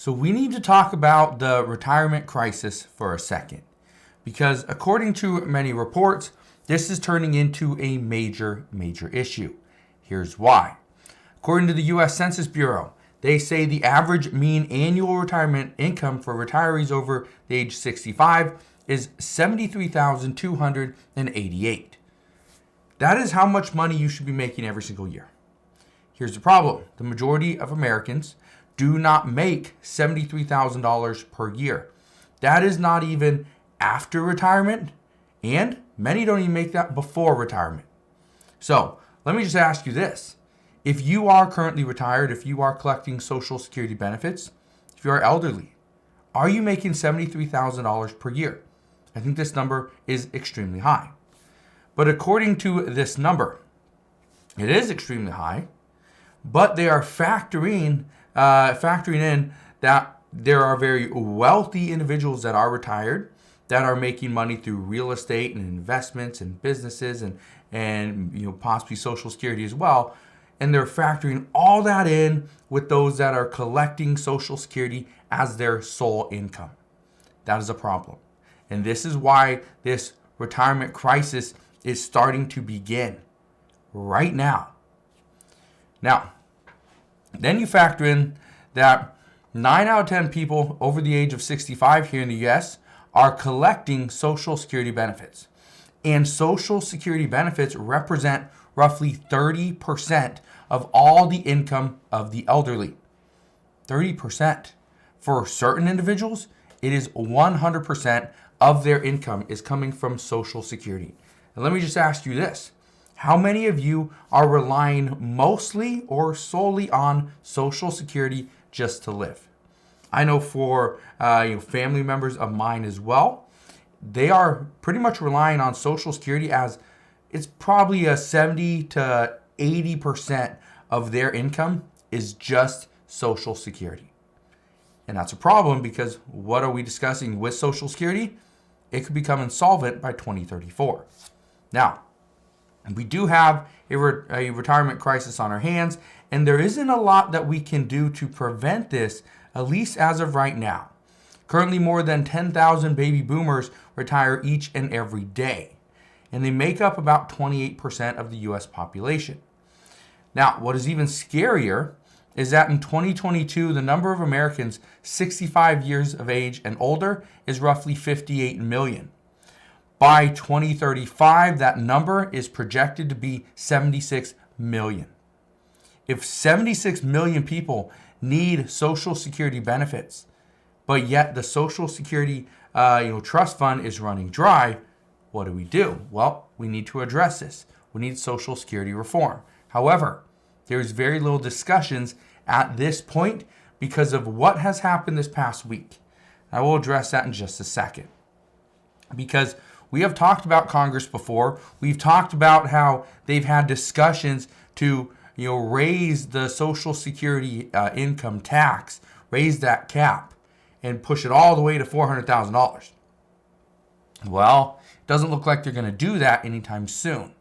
So we need to talk about the retirement crisis for a second, because according to many reports, this is turning into a major issue. Here's why. According to the U.S. Census Bureau, they say the average mean annual retirement income for retirees over the age 65 is $73,288. That is how much money you should be making every single year. Here's the problem. The majority of Americans do not make $73,000 per year. That is not even after retirement, and many don't even make that before retirement. So let me just ask you this. If you are currently retired, if you are collecting Social Security benefits, if you are elderly, are you making $73,000 per year? I think this number is extremely high. But according to this number, it is extremely high, but they are factoring in that there are very wealthy individuals that are retired that are making money through real estate and investments and businesses and possibly Social Security as well. And they're factoring all that in with those that are collecting Social Security as their sole income. That is a problem. And this is why this retirement crisis is starting to begin right now. Now, then you factor in that 9 out of 10 people over the age of 65 here in the U.S. are collecting Social Security benefits. And Social Security benefits represent roughly 30% of all the income of the elderly. 30%. For certain individuals, it is 100% of their income is coming from Social Security. And let me just ask you this. How many of you are relying mostly or solely on Social Security just to live? I know for family members of mine as well, they are pretty much relying on Social Security as it's probably a 70 to 80% of their income is just Social Security. And that's a problem because what are we discussing with Social Security? It could become insolvent by 2034. Now, we do have a retirement crisis on our hands, and there isn't a lot that we can do to prevent this, at least as of right now. Currently, more than 10,000 baby boomers retire each and every day, and they make up about 28% of the U.S. population. Now, what is even scarier is that in 2022, the number of Americans 65 years of age and older is roughly 58 million. By 2035, that number is projected to be 76 million. If 76 million people need Social Security benefits, but yet the Social Security trust fund is running dry, what do? Well, we need to address this. We need Social Security reform. However, there's very little discussions at this point because of what has happened this past week. I will address that in just a second. Because we have talked about Congress before. We've talked about how they've had discussions to raise the Social Security income tax, raise that cap, and push it all the way to $400,000. Well, it doesn't look like they're going to do that anytime soon.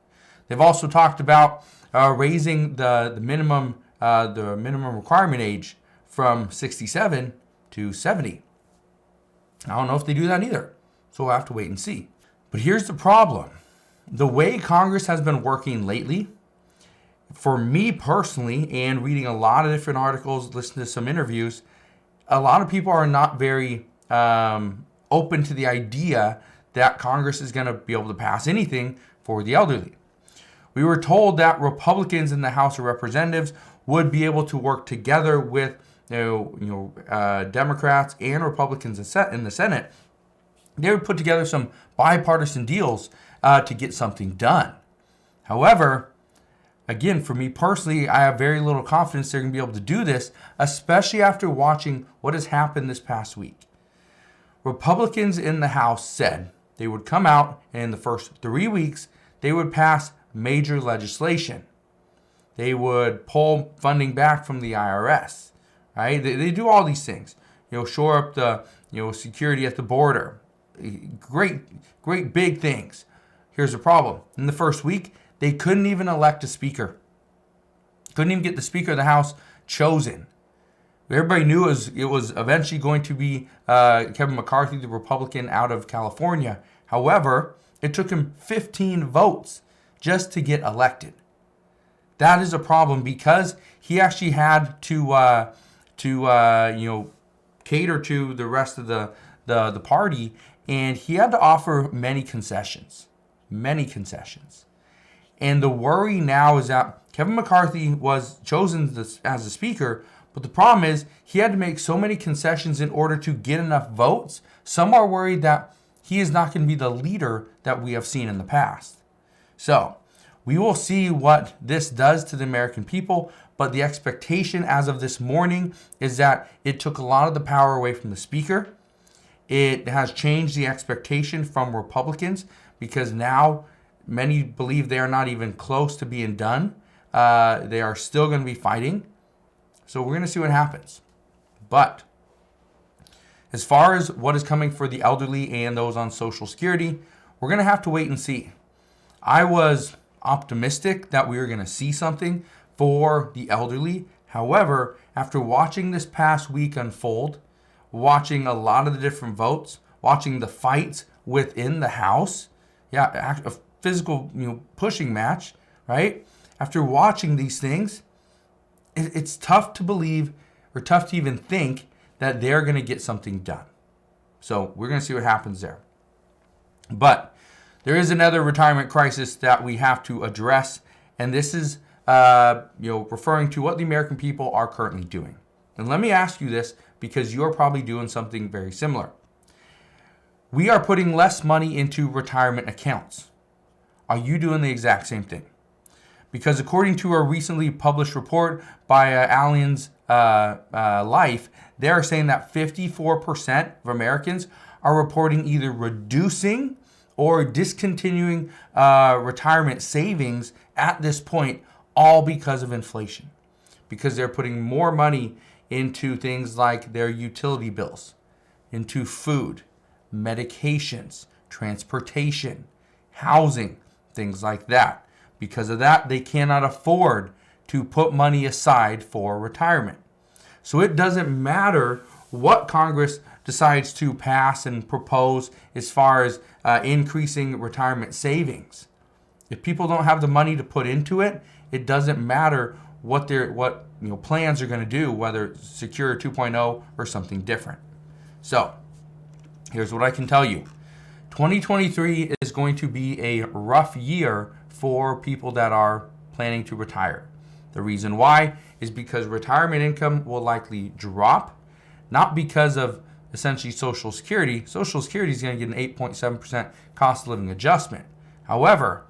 They've also talked about raising the minimum requirement age from 67 to 70. I don't know if they do that either, so we'll have to wait and see. But here's the problem. The way Congress has been working lately, for me personally, and reading a lot of different articles, listening to some interviews, a lot of people are not very open to the idea that Congress is going to be able to pass anything for the elderly. We were told that Republicans in the House of Representatives would be able to work together with Democrats and Republicans in the Senate. They would put together some bipartisan deals to get something done. However, again, for me personally, I have very little confidence they're going to be able to do this, especially after watching what has happened this past week. Republicans in the House said they would come out and in the first 3 weeks, they would pass major legislation. They would pull funding back from the IRS, right? They do all these things. Shore up the security at the border. Great big things. Here's the problem. In the first week, they couldn't even elect a speaker. Couldn't even get the Speaker of the House chosen. Everybody knew it was eventually going to be Kevin McCarthy, the Republican out of California. However, it took him 15 votes just to get elected. That is a problem because he actually had to cater to the rest of the party, and he had to offer many concessions. And the worry now is that Kevin McCarthy was chosen as the speaker, but the problem is he had to make so many concessions in order to get enough votes. Some are worried that he is not going to be the leader that we have seen in the past. So we will see what this does to the American people, but the expectation as of this morning is that it took a lot of the power away from the speaker. It has changed the expectation from Republicans because now many believe they are not even close to being done. They are still going to be fighting. So we're going to see what happens. But as far as what is coming for the elderly and those on Social Security, we're going to have to wait and see. I was optimistic that we were going to see something for the elderly. However, after watching this past week unfold, watching a lot of the different votes, watching the fights within the House, a physical pushing match, right? After watching these things, it's tough to believe or tough to even think that they're going to get something done. So we're going to see what happens there. But there is another retirement crisis that we have to address, and this is referring to what the American people are currently doing. And let me ask you this, because you're probably doing something very similar. We are putting less money into retirement accounts. Are you doing the exact same thing? Because according to a recently published report by Allianz Life, they are saying that 54% of Americans are reporting either reducing or discontinuing retirement savings at this point, all because of inflation. Because they're putting more money into things like their utility bills, into food, medications, transportation, housing, things like that. Because of that, they cannot afford to put money aside for retirement. So it doesn't matter what Congress decides to pass and propose as far as increasing retirement savings. If people don't have the money to put into it, it doesn't matter what plans are going to do, whether it's Secure 2.0 or something different. So here's what I can tell you. 2023 is going to be a rough year for people that are planning to retire. The reason why is because retirement income will likely drop, not because of essentially Social Security. Social Security is going to get an 8.7% cost of living adjustment. However,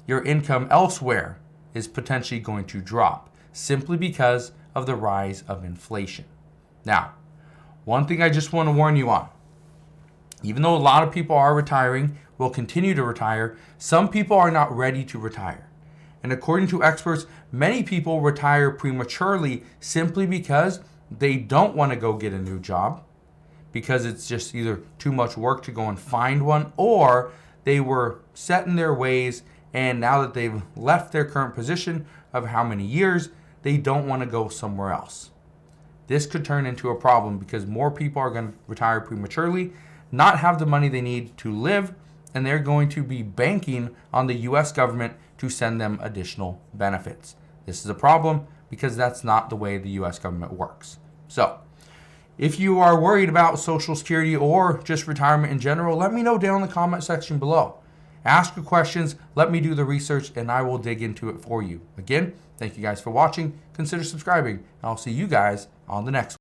your income elsewhere is potentially going to drop simply because of the rise of inflation. Now, one thing I just want to warn you on. Even though a lot of people are retiring, will continue to retire, some people are not ready to retire. And according to experts, many people retire prematurely simply because they don't want to go get a new job, because it's just either too much work to go and find one, or they were set in their ways, and now that they've left their current position of how many years, they don't want to go somewhere else. This could turn into a problem because more people are going to retire prematurely, not have the money they need to live, and they're going to be banking on the U.S. government to send them additional benefits. This is a problem because that's not the way the U.S. government works. So, if you are worried about Social Security or just retirement in general, let me know down in the comment section below. Ask your questions, let me do the research, and I will dig into it for you. Again, thank you guys for watching. Consider subscribing, and I'll see you guys on the next one.